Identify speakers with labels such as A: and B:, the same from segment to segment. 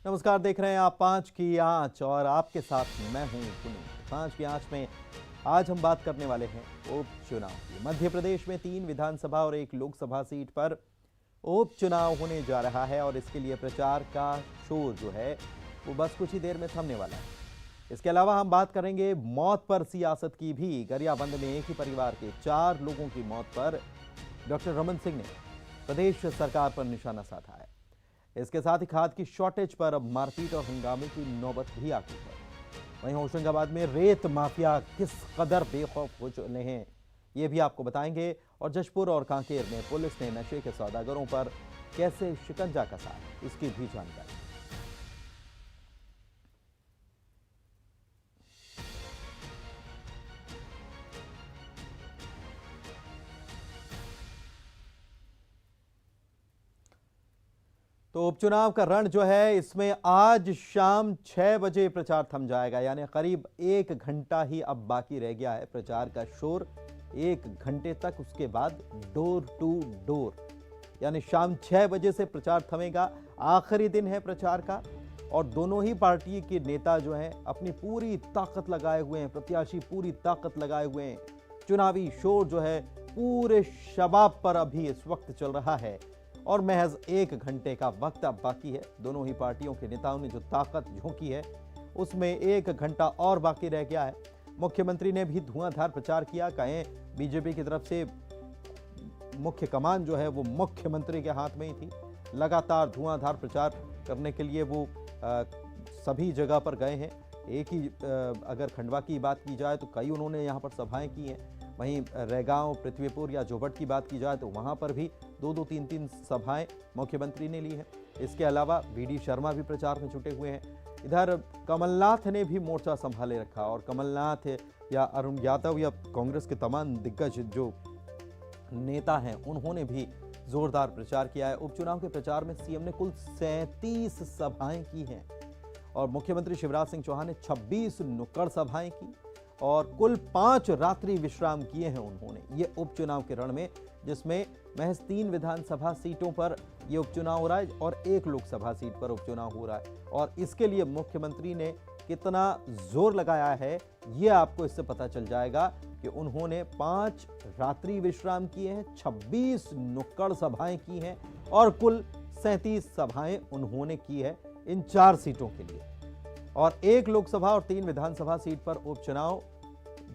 A: नमस्कार, देख रहे हैं आप 5 की आंच और आपके साथ मैं हूं पुनीत। 5 की आंच में आज हम बात करने वाले हैं उपचुनाव की। मध्य प्रदेश में 3 विधानसभा और 1 लोकसभा सीट पर उपचुनाव होने जा रहा है और इसके लिए प्रचार का शोर जो है वो बस कुछ ही देर में थमने वाला है। इसके अलावा हम बात करेंगे मौत पर सियासत की भी। गरियाबंद में एक ही परिवार के 4 लोगों की मौत पर डॉक्टर रमन सिंह ने प्रदेश सरकार पर निशाना साधा है। इसके साथ ही खाद की शॉर्टेज पर अब मारपीट और हंगामे की नौबत भी आ गई है। वहीं होशंगाबाद में रेत माफिया किस कदर बेखौफ हो चुके हैं ये भी आपको बताएंगे। और जशपुर और कांकेर में पुलिस ने नशे के सौदागरों पर कैसे शिकंजा कसा इसकी भी जानकारी। तो उपचुनाव का रण जो है इसमें आज शाम 6 बजे प्रचार थम जाएगा, यानी करीब 1 घंटा ही अब बाकी रह गया है प्रचार का शोर। 1 घंटे तक, उसके बाद डोर टू डोर, यानी शाम 6 बजे से प्रचार थमेगा। आखिरी दिन है प्रचार का और दोनों ही पार्टी के नेता जो हैं अपनी पूरी ताकत लगाए हुए हैं, प्रत्याशी पूरी ताकत लगाए हुए हैं। चुनावी शोर जो है पूरे शबाब पर अभी इस वक्त चल रहा है और महज 1 घंटे का वक्त अब बाकी है। दोनों ही पार्टियों के नेताओं ने जो ताकत झोंकी है उसमें 1 घंटा और बाकी रह गया है। मुख्यमंत्री ने भी धुआंधार प्रचार किया। कहें बीजेपी की तरफ से मुख्य कमान जो है वो मुख्यमंत्री के हाथ में ही थी। लगातार धुआंधार प्रचार करने के लिए वो सभी जगह पर गए हैं। एक ही अगर खंडवा की बात की जाए तो कई उन्होंने यहाँ पर सभाएं की हैं। वहीं रैगांव, पृथ्वीपुर या जोबट की बात की जाए तो वहाँ पर भी 2-2, 3-3 सभाएं मुख्यमंत्री ने ली हैं। इसके अलावा वी.डी. शर्मा भी प्रचार में जुटे हुए हैं। इधर कमलनाथ ने भी मोर्चा संभाले रखा और कमलनाथ या अरुण यादव या कांग्रेस के तमाम दिग्गज जो नेता हैं उन्होंने भी जोरदार प्रचार किया है। उपचुनाव के प्रचार में सीएम ने कुल 37 सभाएं की हैं और मुख्यमंत्री शिवराज सिंह चौहान ने 26 नुक्कड़ सभाएं की और कुल 5 रात्रि विश्राम किए हैं उन्होंने ये उपचुनाव के रण में, जिसमें महज 3 विधानसभा सीटों पर यह उपचुनाव हो रहा है और 1 लोकसभा सीट पर उपचुनाव हो रहा है। और इसके लिए मुख्यमंत्री ने कितना जोर लगाया है ये आपको इससे पता चल जाएगा कि उन्होंने 5 रात्रि विश्राम किए हैं, 26 नुक्कड़ सभाएं की हैं और कुल 37 सभाएं उन्होंने की है इन 4 सीटों के लिए। और 1 लोकसभा और 3 विधानसभा सीट पर उपचुनाव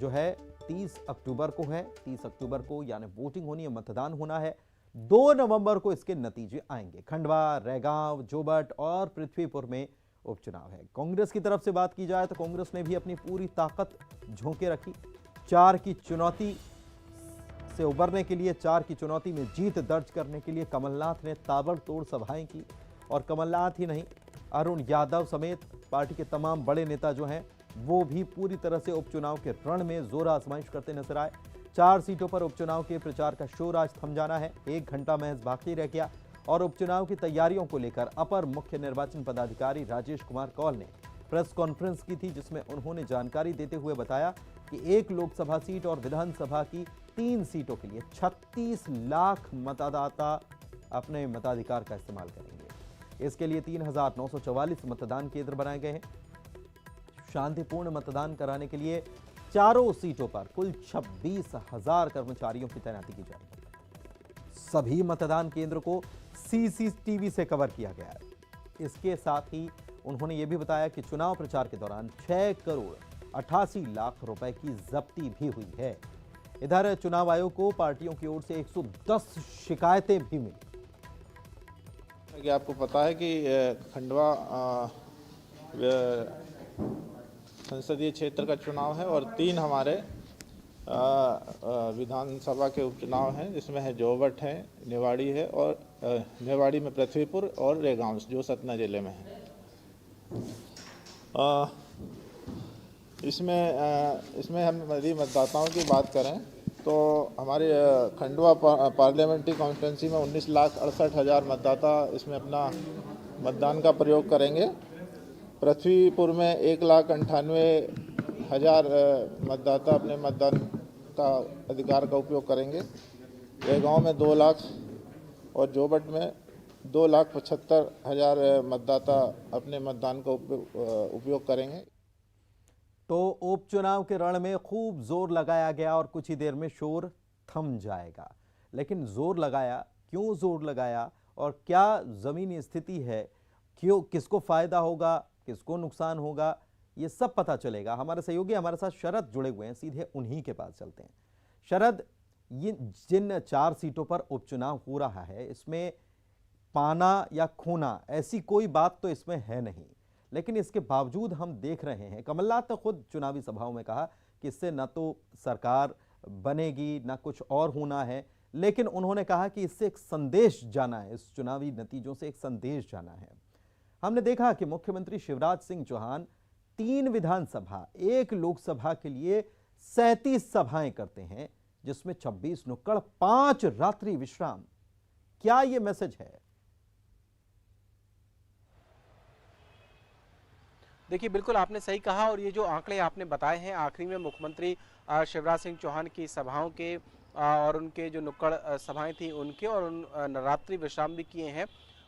A: जो है 30 अक्टूबर को है। 30 अक्टूबर को यानी वोटिंग होनी है, मतदान होना है। 2 नवंबर को इसके नतीजे आएंगे। खंडवा, रैगांव, जोबट और पृथ्वीपुर में उपचुनाव है। कांग्रेस की तरफ से बात की जाए तो कांग्रेस ने भी अपनी पूरी ताकत झोंके रखी। 4 की चुनौती से उबरने के लिए, 4 की चुनौती में जीत दर्ज करने के लिए कमलनाथ ने ताबड़तोड़ सभाएं की। और कमलनाथ ही नहीं, अरुण यादव समेत पार्टी के तमाम बड़े नेता जो हैं वो भी पूरी तरह से उपचुनाव के रण में जोर आजमाइश करते नजर आए। 4 सीटों पर उपचुनाव के प्रचार का शोर आज थम जाना है। 1 घंटा महज बाकी रह गया और उपचुनाव की तैयारियों को लेकर अपर मुख्य निर्वाचन पदाधिकारी राजेश कुमार कौल ने प्रेस कॉन्फ्रेंस की थी, जिसमें उन्होंने जानकारी देते हुए बताया कि 1 लोकसभा सीट और विधानसभा की 3 सीटों के लिए 36 लाख मतदाता अपने मताधिकार का इस्तेमाल करेंगे। इसके लिए 3,944 मतदान केंद्र बनाए गए हैं। शांतिपूर्ण मतदान कराने के लिए चारों सीटों पर कुल 26,000 कर्मचारियों की तैनाती की जाएगी। सभी मतदान केंद्र को सीसीटीवी से कवर किया गया है। इसके साथ ही उन्होंने ये भी बताया कि चुनाव प्रचार के दौरान 6 करोड़ 88 लाख रुपए की जब्ती भी हुई है। इधर चुनाव आयोग को पार्टियों की ओर से 110 शिकायतें भी मिली।
B: कि आपको पता है कि खंडवा संसदीय क्षेत्र का चुनाव है और 3 हमारे विधानसभा के उपचुनाव हैं, जिसमें है जोबट है, नेवाड़ी है और नेवाड़ी में पृथ्वीपुर और रैगांव जो सतना जिले में है। इसमें हम यदि मतदाताओं की बात करें तो हमारे खंडवा पार्लियामेंट्री कॉन्स्टिट्यूंसी में 19,68,000 मतदाता इसमें अपना मतदान का प्रयोग करेंगे। पृथ्वीपुर में 1,98,000 मतदाता अपने मतदान का अधिकार का उपयोग करेंगे। रैगांव में 2 लाख और जोबट में 2,75,000 मतदाता अपने मतदान का उपयोग करेंगे।
A: तो उपचुनाव के रण में खूब जोर लगाया गया और कुछ ही देर में शोर थम जाएगा। लेकिन जोर लगाया, क्यों जोर लगाया और क्या जमीनी स्थिति है, क्यों, किसको फायदा होगा, किसको नुकसान होगा, ये सब पता चलेगा। हमारे सहयोगी हमारे साथ शरद जुड़े हुए हैं, सीधे उन्हीं के पास चलते हैं। शरद, ये जिन 4 सीटों पर उपचुनाव हो रहा है, इसमें पाना या खोना ऐसी कोई बात तो इसमें है नहीं, लेकिन इसके बावजूद हम देख रहे हैं, कमलनाथ ने खुद चुनावी सभाओं में कहा कि इससे न तो सरकार बनेगी न कुछ और होना है, लेकिन उन्होंने कहा कि इससे एक संदेश जाना है, इस चुनावी नतीजों से एक संदेश जाना है। हमने देखा कि मुख्यमंत्री शिवराज सिंह चौहान 3 विधानसभा, 1 लोकसभा के लिए 37 सभाएं करते हैं, जिसमें 26 नुक्कड़, 5 रात्रि विश्राम। क्या यह मैसेज है?
C: देखिए, बिल्कुल आपने सही कहा और ये जो आंकड़े आपने बताए हैं आखिरी में मुख्यमंत्री शिवराज सिंह चौहान की सभाओं के और उनके जो नुक्कड़ सभाएं थी उनके और उन रात्रि विश्राम भी किए हैं,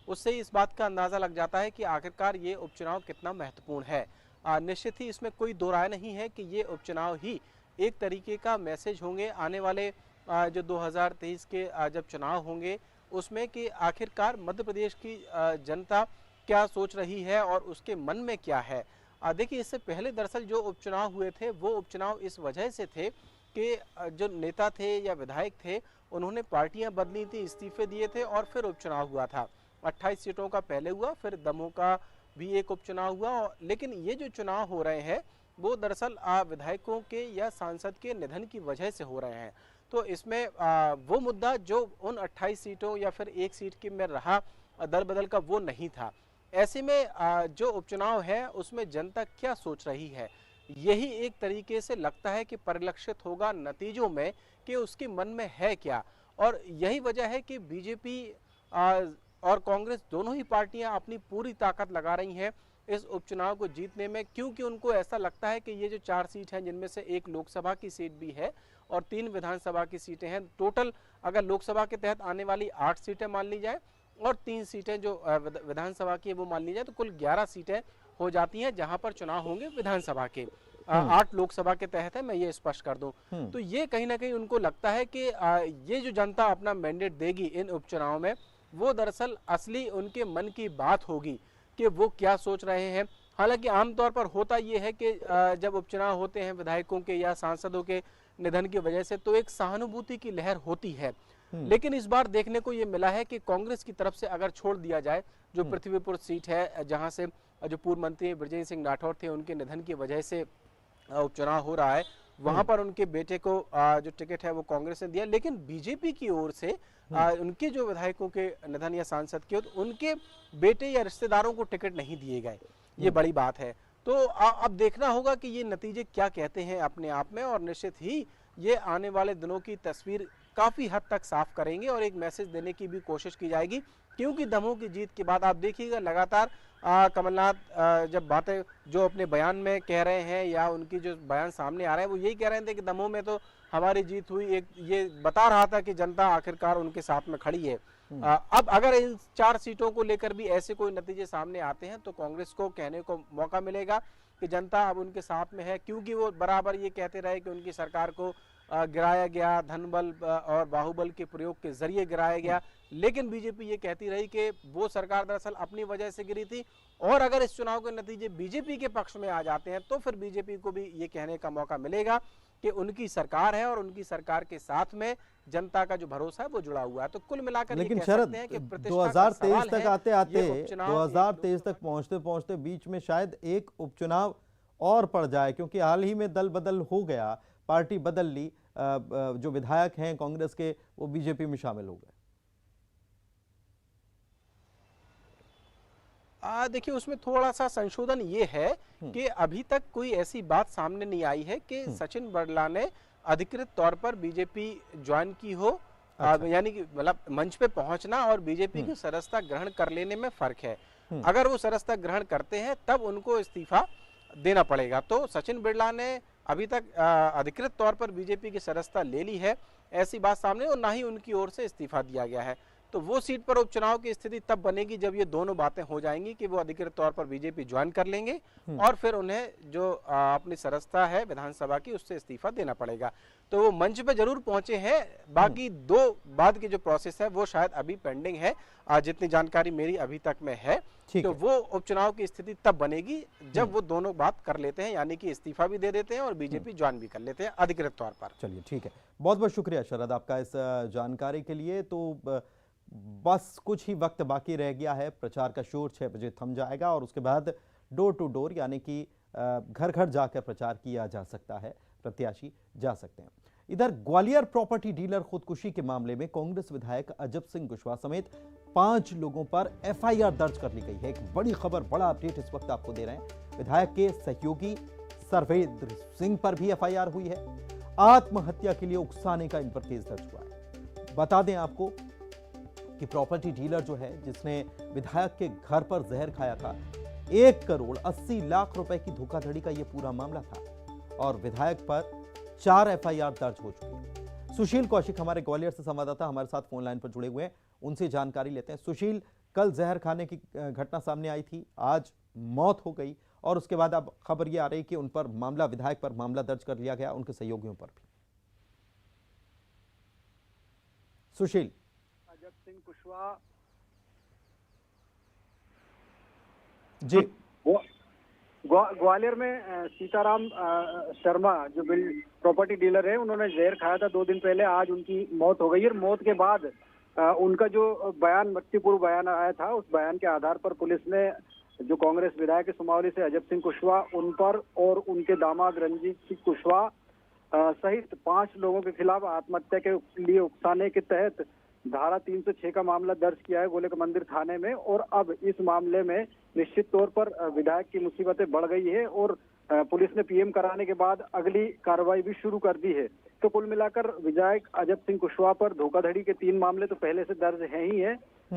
C: उससे इस बात का अंदाज़ा लग जाता है कि आखिरकार ये उपचुनाव कितना महत्वपूर्ण है। निश्चित ही इसमें कोई दो राय नहीं है कि ये उपचुनाव ही एक तरीके का मैसेज होंगे आने वाले जो 2023 के जब चुनाव होंगे उसमें, कि आखिरकार मध्य प्रदेश की जनता क्या सोच रही है और उसके मन में क्या है। देखिए, इससे पहले दरअसल जो उपचुनाव हुए थे वो उपचुनाव इस वजह से थे कि जो नेता थे या विधायक थे उन्होंने पार्टियां बदली थी, इस्तीफे दिए थे और फिर उपचुनाव हुआ था। 28 सीटों का पहले हुआ, फिर दमोह का भी एक उपचुनाव हुआ, लेकिन ये जो चुनाव हो रहे हैं वो दरअसल विधायकों के या सांसद के निधन की वजह से हो रहे हैं। तो इसमें वो मुद्दा जो उन 28 सीटों या फिर एक सीट की में रहा दल बदल का, वो नहीं था। ऐसे में जो उपचुनाव है उसमें जनता क्या सोच रही है, यही एक तरीके से लगता है कि परिलक्षित होगा नतीजों में कि उसके मन में है क्या। और यही वजह है कि बीजेपी और कांग्रेस दोनों ही पार्टियां अपनी पूरी ताकत लगा रही हैं इस उपचुनाव को जीतने में, क्योंकि उनको ऐसा लगता है कि ये जो 4 सीट हैं जिनमें से एक लोकसभा की सीट भी है और 3 विधानसभा की सीटें हैं, टोटल अगर लोकसभा के तहत आने वाली 8 सीटें मान ली जाए और 3 सीटें जो विधानसभा की वो मान ली जाए, तो कुल 11 सीटें हो जाती हैं जहां पर चुनाव होंगे विधानसभा के। 8 लोकसभा के तहत है, मैं ये स्पष्ट कर दूं। तो ये कहीं ना कहीं उनको लगता है कि ये जो जनता अपना मैंडेट देगी इन उपचुनाव में, वो दरअसल असली उनके मन की बात होगी कि वो क्या सोच रहे हैं। हालांकि आमतौर पर होता ये है कि जब उपचुनाव होते हैं विधायकों के या सांसदों के निधन की वजह से तो एक सहानुभूति की लहर होती है, लेकिन इस बार देखने को ये मिला है कि कांग्रेस की तरफ से अगर छोड़ दिया जाए जो पृथ्वीपुर सीट है जहां से जो पूर्व मंत्री बृजेंद्र सिंह राठौर थे उनके निधन की वजह से उपचुनाव हो रहा है, वहां पर उनके बेटे को जो टिकट है वो कांग्रेस ने दिया, लेकिन बीजेपी की ओर से उनके जो विधायकों के निधन या सांसद के तो उनके बेटे या रिश्तेदारों को टिकट नहीं दिए गए। ये बड़ी बात है। तो अब देखना होगा कि ये नतीजे क्या कहते हैं अपने आप में, और निश्चित ही ये आने वाले दिनों की तस्वीर काफी हद तक साफ करेंगे और एक मैसेज देने की भी कोशिश की जाएगी, क्योंकि दमोह की जीत के बाद आप देखिएगा लगातार कमलनाथ जब बातें जो अपने बयान में कह रहे हैं या उनकी जो बयान सामने आ रहे हैं वो यही कह रहे थे कि दमोह में तो हमारी जीत हुई, एक ये बता रहा था कि जनता आखिरकार उनके साथ में खड़ी है। अब अगर इन 4 सीटों को लेकर भी ऐसे कोई नतीजे सामने आते हैं तो कांग्रेस को कहने को मौका मिलेगा कि जनता अब उनके साथ में है, क्योंकि वो बराबर ये कहते रहे कि उनकी सरकार को गिराया गया, धनबल और बाहुबल के प्रयोग के जरिए गिराया गया, लेकिन बीजेपी ये कहती रही कि वो सरकार दरअसल अपनी वजह से गिरी थी। और अगर इस चुनाव के नतीजे बीजेपी के पक्ष में आ जाते हैं तो फिर बीजेपी को भी ये कहने का मौका मिलेगा कि उनकी सरकार है और उनकी सरकार के साथ में जनता का जो भरोसा है वो जुड़ा हुआ है। तो कुल मिलाकर
A: लेकिन शरद 2023 तक आते आते 2023 तक पहुंचते पहुंचते बीच में शायद एक उपचुनाव और पड़ जाए, क्योंकि हाल ही में दल बदल हो गया, पार्टी बदल ली, जो विधायक हैं कांग्रेस के वो बीजेपी में शामिल हो गए।
C: देखिए, उसमें थोड़ा सा संशोधन ये है कि अभी तक कोई ऐसी बात सामने नहीं आई है कि सचिन बरला ने अधिकृत तौर पर बीजेपी ज्वाइन की हो। यानी कि मतलब मंच पे पहुंचना और बीजेपी की सदस्यता ग्रहण कर लेने में फर्क है। अगर वो सदस्यता ग्रहण करते हैं तब उनको इस्तीफा देना पड़ेगा। तो सचिन बिरला ने अभी तक अधिकृत तौर पर बीजेपी की सदस्यता ले ली है, ऐसी बात सामने, और ना ही उनकी ओर से इस्तीफा दिया गया है। तो वो सीट पर उपचुनाव की स्थिति तब बनेगी जब ये दोनों बातें हो जाएंगी कि वो अधिकृत तौर पर बीजेपी ज्वाइन कर लेंगे और फिर उन्हें जो अपनी सदस्यता है विधानसभा की उससे इस्तीफा देना पड़ेगा। तो वो मंच पे जरूर पहुंचे हैं, बाकी दो बाद की जो प्रोसेस है वो शायद अभी पेंडिंग है, जितनी जानकारी मेरी अभी तक में है। तो वो उपचुनाव की स्थिति तब बनेगी जब वो दोनों बात कर लेते हैं, यानी कि इस्तीफा भी दे देते हैं और बीजेपी ज्वाइन भी कर लेते हैं अधिकृत तौर पर।
A: चलिए ठीक है, बहुत बहुत शुक्रिया शरद आपका इस जानकारी के लिए। तो बस कुछ ही वक्त बाकी रह गया है, प्रचार का शोर 6 बजे थम जाएगा और उसके बाद डोर टू डोर यानी कि घर घर जाकर प्रचार किया जा सकता है, प्रत्याशी जा सकते हैं। इधर ग्वालियर प्रॉपर्टी डीलर खुदकुशी के मामले में कांग्रेस विधायक अजब सिंह कुशवाहा समेत 5 लोगों पर एफआईआर दर्ज कर ली गई है। एक बड़ी खबर, बड़ा अपडेट इस वक्त आपको दे रहे हैं। विधायक के सहयोगी सर्वेंद्र सिंह पर भी एफआईआर हुई है। आत्महत्या के लिए उकसाने का इन पर केस दर्ज हुआ है। बता दें आपको कि प्रॉपर्टी डीलर जो है जिसने विधायक के घर पर जहर खाया था, 1 करोड़ 80 लाख रुपए की धोखाधड़ी का यह पूरा मामला था और विधायक पर 4 एफआईआर दर्ज हो चुकी है। सुशील कौशिक हमारे ग्वालियर से संवाददाता हमारे साथ फोन लाइन पर जुड़े हुए हैं, उनसे जानकारी लेते हैं। सुशील, कल जहर खाने की घटना सामने आई थी, आज मौत हो गई और उसके बाद अब खबर ये आ रही कि उन पर मामला, विधायक पर मामला दर्ज कर लिया गया, उनके सहयोगियों पर भी। सुशील।
D: अजब सिंह कुशवाहा
A: जी,
D: ग्वालियर में सीताराम शर्मा जो प्रॉपर्टी डीलर है, उन्होंने जहर खाया था 2 दिन पहले। आज उनकी मौत हो गई और मौत के बाद उनका जो बयान, मृत्युपूर्व बयान आया था, उस बयान के आधार पर पुलिस ने जो कांग्रेस विधायक के सुमावली से अजब सिंह कुशवाहा, उन पर और उनके दामाद रंजीत सिंह कुशवाहा सहित 5 लोगों के खिलाफ आत्महत्या के लिए उकसाने के तहत धारा 306 का मामला दर्ज किया है गोले का मंदिर थाने में। और अब इस मामले में निश्चित तौर पर विधायक की मुसीबतें बढ़ गई है और पुलिस ने पीएम कराने के बाद अगली कार्रवाई भी शुरू कर दी है। तो कुल मिलाकर विधायक अजब सिंह कुशवाहा पर धोखाधड़ी के 3 मामले तो पहले से दर्ज हैं ही है।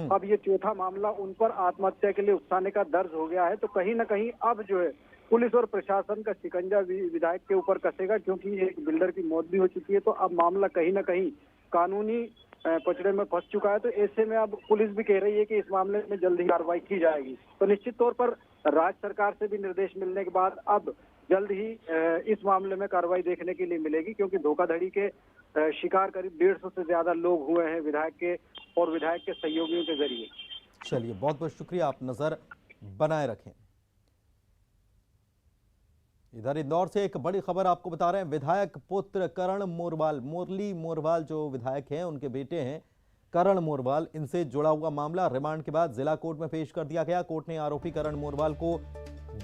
D: अब ये 4था मामला उन पर आत्महत्या के लिए उकसाने का दर्ज हो गया है। तो कहीं ना कहीं अब जो है पुलिस और प्रशासन का शिकंजा विधायक के ऊपर कसेगा, क्योंकि एक बिल्डर की मौत भी हो चुकी है। तो अब मामला कहीं ना कहीं कानूनी पचड़े में फंस चुका है। तो ऐसे में अब पुलिस भी कह रही है कि इस मामले में जल्द ही कार्रवाई की जाएगी। तो निश्चित तौर पर राज्य सरकार से भी निर्देश मिलने के बाद अब जल्द ही इस मामले में कार्रवाई देखने के लिए मिलेगी, क्योंकि धोखाधड़ी के शिकार करीब 150 से ज्यादा लोग हुए हैं विधायक के और विधायक के सहयोगियों के जरिए।
A: चलिए, बहुत बहुत शुक्रिया, आप नजर बनाए रखें। इधर इंदौर से एक बड़ी खबर आपको बता रहे हैं। विधायक पुत्र करण मोरवाल, मुरली मोरवाल जो विधायक हैं, उनके बेटे हैं करण मोरवाल, इनसे जुड़ा हुआ मामला रिमांड के बाद जिला कोर्ट में पेश कर दिया गया। कोर्ट ने आरोपी करण मोरवाल को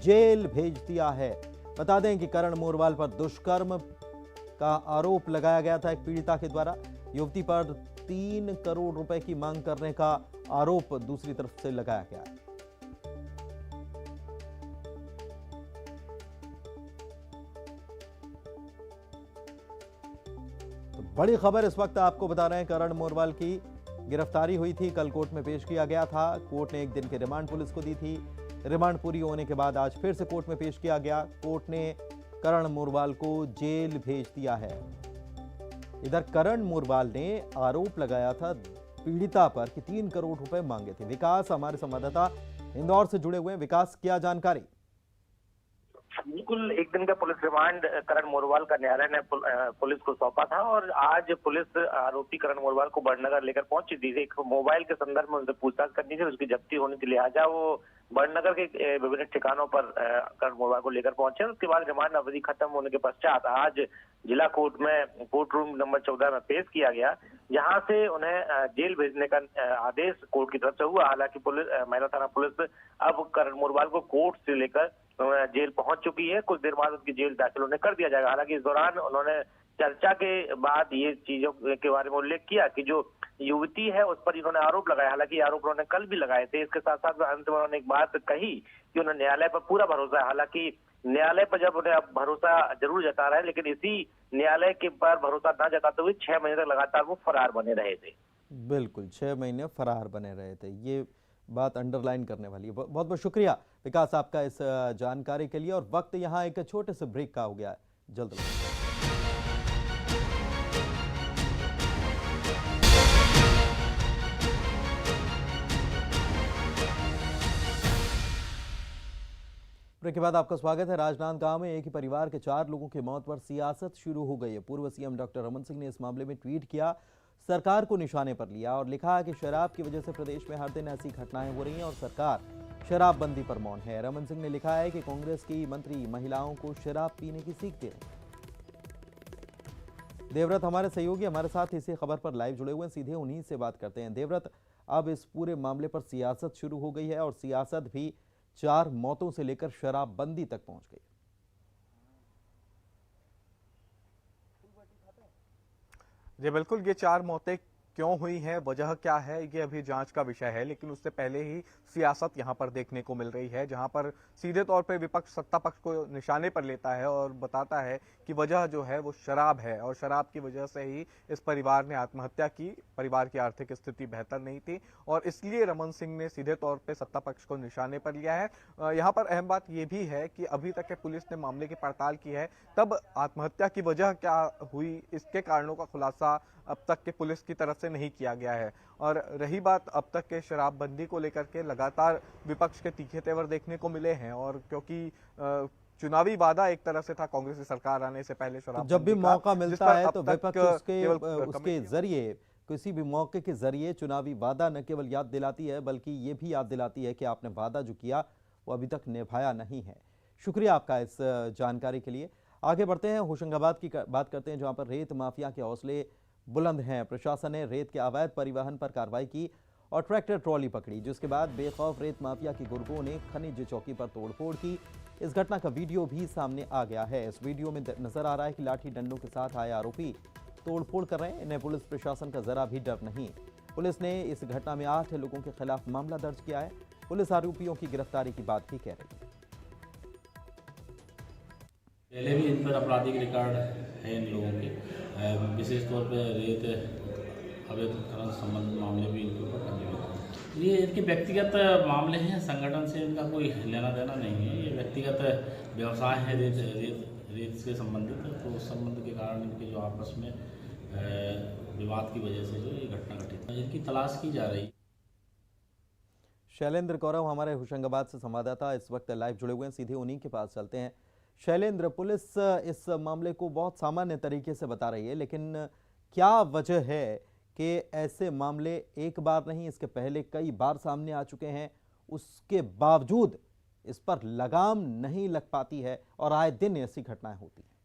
A: जेल भेज दिया है। बता दें कि करण मोरवाल पर दुष्कर्म का आरोप लगाया गया था एक पीड़िता के द्वारा। युवती पर 3 करोड़ रुपए की मांग करने का आरोप दूसरी तरफ से लगाया गया है। तो बड़ी खबर इस वक्त आपको बता रहे हैं, करण मोरवाल की गिरफ्तारी हुई थी, कल कोर्ट में पेश किया गया था। कोर्ट ने 1 दिन की रिमांड पुलिस को दी थी। रिमांड पूरी होने के बाद आज फिर से कोर्ट में पेश किया गया। कोर्ट ने करण मोरवाल को जेल भेज दिया है। इधर करण मोरवाल ने आरोप लगाया था पीड़िता पर कि 3 करोड़ रुपए मांगे थे। विकास हमारे संवाददाता इंदौर से जुड़े हुए हैं। विकास, क्या जानकारी?
E: बिल्कुल, 1 दिन का पुलिस रिमांड करण मोरवाल का न्यायालय ने पुलिस को सौंपा था और आज पुलिस आरोपी करण मोरवाल को बड़नगर लेकर पहुंची थी। एक मोबाइल के संदर्भ में उनसे पूछताछ करनी थी, उसकी जब्ती होनी थी, लिहाजा वो बड़नगर के विभिन्न ठिकानों पर करण मोरवाल को लेकर पहुंचे। उसके बाद रिमांड अवधि खत्म होने के पश्चात आज जिला कोर्ट में कोर्ट रूम नंबर 14 में पेश किया गया, जहां से उन्हें जेल भेजने का आदेश कोर्ट की तरफ से हुआ। हालांकि पुलिस, महिला थाना पुलिस अब करण मोरवाल को कोर्ट से लेकर जेल पहुंच चुकी है। कुछ देर बाद उनकी जेल दाखिल उन्हें कर दिया जाएगा। हालांकि इस दौरान उन्होंने चर्चा के बाद ये चीजों के बारे में उल्लेख किया कि जो युवती है उस पर इन्होंने आरोप लगाया। हालांकि आरोप उन्होंने कल भी लगाए थे। इसके साथ साथ अंत में उन्होंने एक बात कही कि उन्हें न्यायालय पर पूरा भरोसा है। हालांकि न्यायालय पर जब उन्हें अब भरोसा जरूर जता रहा है, लेकिन इसी न्यायालय के पर भरोसा न जताते हुए 6 महीने तक लगातार वो फरार बने रहे थे।
A: बिल्कुल, 6 महीने फरार बने रहे थे, ये बात अंडरलाइन करने वाली है। बहुत बहुत शुक्रिया विकास आपका इस जानकारी के लिए। और वक्त यहाँ एक छोटे से ब्रेक का हो गया है, जल्द ब्रेक के बाद आपका स्वागत है। राजनांदगांव में एक ही परिवार के 4 लोगों की मौत पर सियासत शुरू हो गई है। पूर्व सीएम डॉक्टर रमन सिंह ने इस मामले में ट्वीट किया, सरकार को निशाने पर लिया और लिखा कि शराब की वजह से प्रदेश में हर दिन ऐसी घटनाएं हो रही हैं और सरकार शराबबंदी पर मौन है। रमन सिंह ने लिखा है कि कांग्रेस की मंत्री महिलाओं को शराब पीने की सीख दे रहे हैं। देवव्रत हमारे सहयोगी हमारे साथ इसी खबर पर लाइव जुड़े हुए हैं, सीधे उन्हीं से बात करते हैं। देवव्रत, अब इस पूरे मामले पर सियासत शुरू हो गई है और सियासत भी 4 मौतों से लेकर शराबबंदी तक पहुंच गई।
F: जी बिल्कुल, ये 4 मौतें क्यों हुई हैं, वजह क्या है, ये अभी जांच का विषय है। लेकिन उससे पहले ही सियासत यहां पर देखने को मिल रही है, जहां पर सीधे तौर पे विपक्ष सत्ता पक्ष को निशाने पर लेता है और बताता है कि वजह जो है वो शराब है और शराब की वजह से ही इस परिवार ने आत्महत्या की। परिवार की आर्थिक स्थिति बेहतर नहीं थी और इसलिए रमन सिंह ने सीधे तौर पर सत्ता पक्ष को निशाने पर लिया है। यहाँ पर अहम बात यह भी है कि अभी तक के पुलिस ने मामले की पड़ताल की है, तब आत्महत्या की वजह क्या हुई, इसके कारणों का खुलासा अब तक के पुलिस की तरफ से नहीं किया गया है। और रही बात अब तक के शराबबंदी को लेकर के, लगातार विपक्ष के तीखे तेवर देखने को मिले हैं और क्योंकि चुनावी वादा एक तरह से था कांग्रेस की सरकार आने से पहले शराब,
A: तो जब भी मौका मिलता है तो विपक्ष उसके जरिए, किसी भी मौके के जरिए चुनावी वादा न केवल याद दिलाती है बल्कि ये भी याद दिलाती है कि आपने वादा जो किया वो अभी तक निभाया नहीं है। शुक्रिया आपका इस जानकारी के लिए। आगे बढ़ते हैं, होशंगाबाद की बात करते हैं, जहां पर रेत माफिया के हौसले बुलंद हैं। प्रशासन ने रेत के अवैध परिवहन पर कार्रवाई की और ट्रैक्टर ट्रॉली पकड़ी, जिसके बाद बेखौफ रेत माफिया के गुर्गों ने खनिज चौकी पर तोड़फोड़ की। इस घटना का वीडियो भी सामने आ गया है। इस वीडियो में नजर आ रहा है कि लाठी डंडों के साथ आए आरोपी तोड़फोड़ कर रहे हैं। इन्हें पुलिस प्रशासन का जरा भी डर नहीं। पुलिस ने इस घटना में 8 लोगों के खिलाफ मामला दर्ज किया है। पुलिस आरोपियों की गिरफ्तारी की बात भी कह रही है।
G: पहले भी इन पर आपराधिक रिकॉर्ड है इन लोगों के, विशेष तौर पर रेत अवैध खनन संबंधित मामले भी इनके ऊपर पंजीकृत। ये इनके व्यक्तिगत मामले हैं, संगठन से इनका कोई लेना देना नहीं है। ये व्यक्तिगत व्यवसाय है रेत से संबंधित, तो उस संबंध के कारण इनके जो आपस में विवाद की वजह से जो ये घटना घटित है, इनकी तलाश की जा रही।
A: शैलेंद्र कौरव हमारे होशंगाबाद से संवाददाता इस वक्त लाइव जुड़े हुए हैं, सीधे उन्हीं के पास चलते हैं। शैलेंद्र, पुलिस इस मामले को बहुत सामान्य तरीके से बता रही है, लेकिन क्या वजह है कि ऐसे मामले एक बार नहीं, इसके पहले कई बार सामने आ चुके हैं, उसके बावजूद इस पर लगाम नहीं लग पाती है और आए दिन ऐसी घटनाएं होती हैं?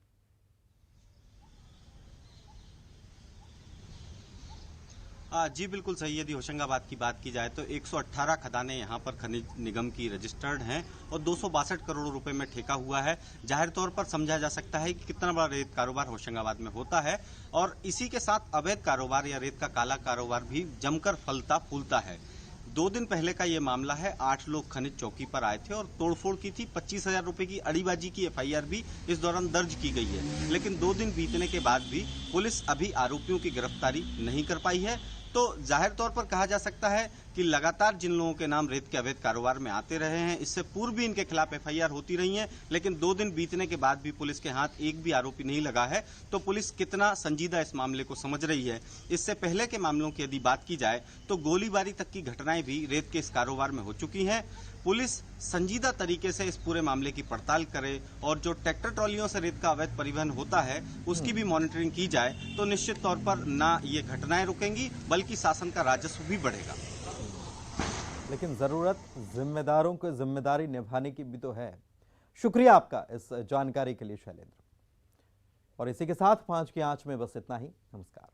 H: जी बिल्कुल सही। यदि होशंगाबाद की बात की जाए तो 118 खदानें यहाँ पर खनिज निगम की रजिस्टर्ड हैं और 262 करोड़ रुपए में ठेका हुआ है। जाहिर तौर पर समझा जा सकता है कि कितना बड़ा रेत कारोबार होशंगाबाद में होता है और इसी के साथ अवैध कारोबार या रेत का काला कारोबार भी जमकर फलता फूलता है। 2 दिन पहले का ये मामला है। 8 लोग खनिज चौकी पर आए थे और तोड़फोड़ की थी। 25,000 रुपए की अड़ीबाजी की FIR भी इस दौरान दर्ज की गई है। लेकिन 2 दिन बीतने के बाद भी पुलिस अभी आरोपियों की गिरफ्तारी नहीं कर पाई है। तो जाहिर तौर पर कहा जा सकता है कि लगातार जिन लोगों के नाम रेत के अवैध कारोबार में आते रहे हैं, इससे पूर्व भी इनके खिलाफ FIR होती रही है, लेकिन 2 दिन बीतने के बाद भी पुलिस के हाथ एक भी आरोपी नहीं लगा है। तो पुलिस कितना संजीदा इस मामले को समझ रही है। इससे पहले के मामलों की यदि बात की जाए तो गोलीबारी तक की घटनाएं भी रेत के इस कारोबार में हो चुकी हैं। पुलिस संजीदा तरीके से इस पूरे मामले की पड़ताल करे और जो ट्रैक्टर ट्रॉलियों से रेत का अवैध परिवहन होता है उसकी भी मॉनिटरिंग की जाए तो निश्चित तौर पर ना ये घटनाएं रुकेंगी बल्कि शासन का राजस्व भी बढ़ेगा।
A: लेकिन जरूरत जिम्मेदारों को जिम्मेदारी निभाने की भी तो है। शुक्रिया आपका इस जानकारी के लिए शैलेंद्र। और इसी के साथ 5 की आंच में बस इतना ही। नमस्कार।